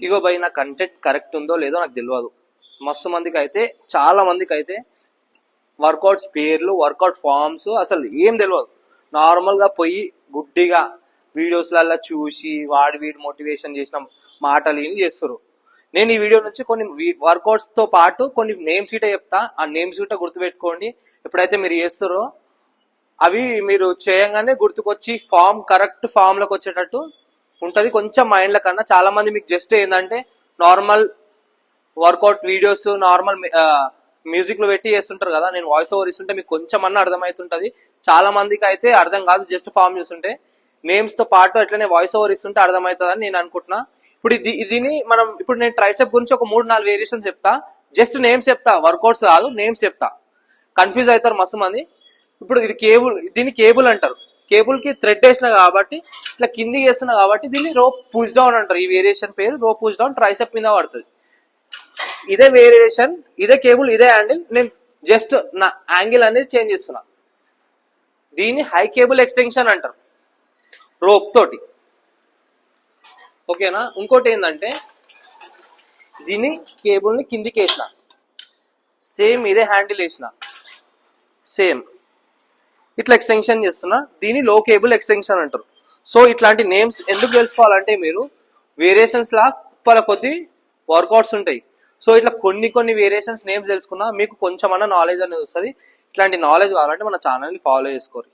ఇగో భయ్ నా content correct ఉందో లేదో నాకు తెలియదు. మస్తు మందికి అయితే, చాలా మందికి అయితే వర్కౌట్స్ పేర్లు, వర్కౌట్ ఫామ్స్ అసలు ఏం తెలియదు. నార్మల్గా పోయి గుడ్డిగా వీడియోస్లలో చూసి వీడి మోటివేషన్ చేసిన మాటలు ఏమి చేస్తారు. నేను ఈ వీడియో నుంచి కొన్ని వర్కౌట్స్ తో పాటు కొన్ని నేమ్స్ గిట్ట చెప్తా. ఆ నేమ్స్ గిట్ట గుర్తుపెట్టుకోండి. ఎప్పుడైతే మీరు చేస్తారో అవి మీరు చేయంగానే గుర్తుకొచ్చి కరెక్ట్ ఫామ్ లోకి వచ్చేటట్టు ఉంటది. కొంచెం మైండ్ల కన్నా చాలా మంది మీకు జస్ట్ ఏంటంటే normal workout videos, normal music లో పెట్టి చేస్తుంటారు కదా. నేను వాయిస్ ఓవర్ ఇస్తుంటే మీకు కొంచెం అన్న అర్థమవుతుంటది. చాలా మందికి అయితే అర్థం కాదు. జస్ట్ ఫామ్ చూస్తుంటే నేమ్స్ తో పాటు అట్లనే వాయిస్ ఓవర్ ఇస్తుంటే అర్థమవుతుంది అని నేను అనుకుంటున్నా. ఇప్పుడు దీని మనం ఇప్పుడు నేను ట్రైసెప్ గురించి ఒక 3-4 వేరియేషన్స్ చెప్తా. జస్ట్ నేమ్స్ చెప్తా, వర్కౌట్స్ కాదు, నేమ్స్ చెప్తా. కన్ఫ్యూజ్ అవుతారు మస్తు మంది. ఇప్పుడు ఇది కేబుల్, దీన్ని కేబుల్ అంటారు. కేబుల్ కి థ్రెడ్ వేసిన కాబట్టి ఇట్లా కిందికి వేస్తున్నా కాబట్టి దీన్ని రోప్ పుష్ డౌన్ అంటారు. ఈ వేరియేషన్ పేరు రోప్ పుష్ డౌన్. ట్రైసెప్ మీద పడుతుంది. ఇదే వేరియేషన్, ఇదే కేబుల్, ఇదే హ్యాండిల్. నేను జస్ట్ నా యాంగిల్ అనేది చేంజ్ చేస్తున్నా. దీన్ని హై కేబుల్ ఎక్స్టెన్షన్ అంటారు రోప్ తోటి. ఓకేనా. ఇంకోటి ఏంటంటే దీన్ని కేబుల్ ని కిందికి వేసిన, సేమ్ ఇదే హ్యాండిల్ వేసిన, సేమ్ ఇట్లా ఎక్స్టెన్షన్ చేస్తున్నా. దీన్ని లో కేబుల్ ఎక్స్టెన్షన్ అంటారు. సో ఇట్లాంటి నేమ్స్ ఎందుకు తెలుసుకోవాలంటే మీరు వేరియేషన్స్ లా కుప్పల కొద్ది వర్కౌట్స్ ఉంటాయి. సో ఇట్లా కొన్ని వేరియేషన్స్ నేమ్స్ తెలుసుకున్నా మీకు కొంచెమన్నా నాలెడ్జ్ అనేది వస్తుంది. ఇట్లాంటి నాలెడ్జ్ కావాలంటే మన ఛానల్ని ఫాలో చేసుకోరు.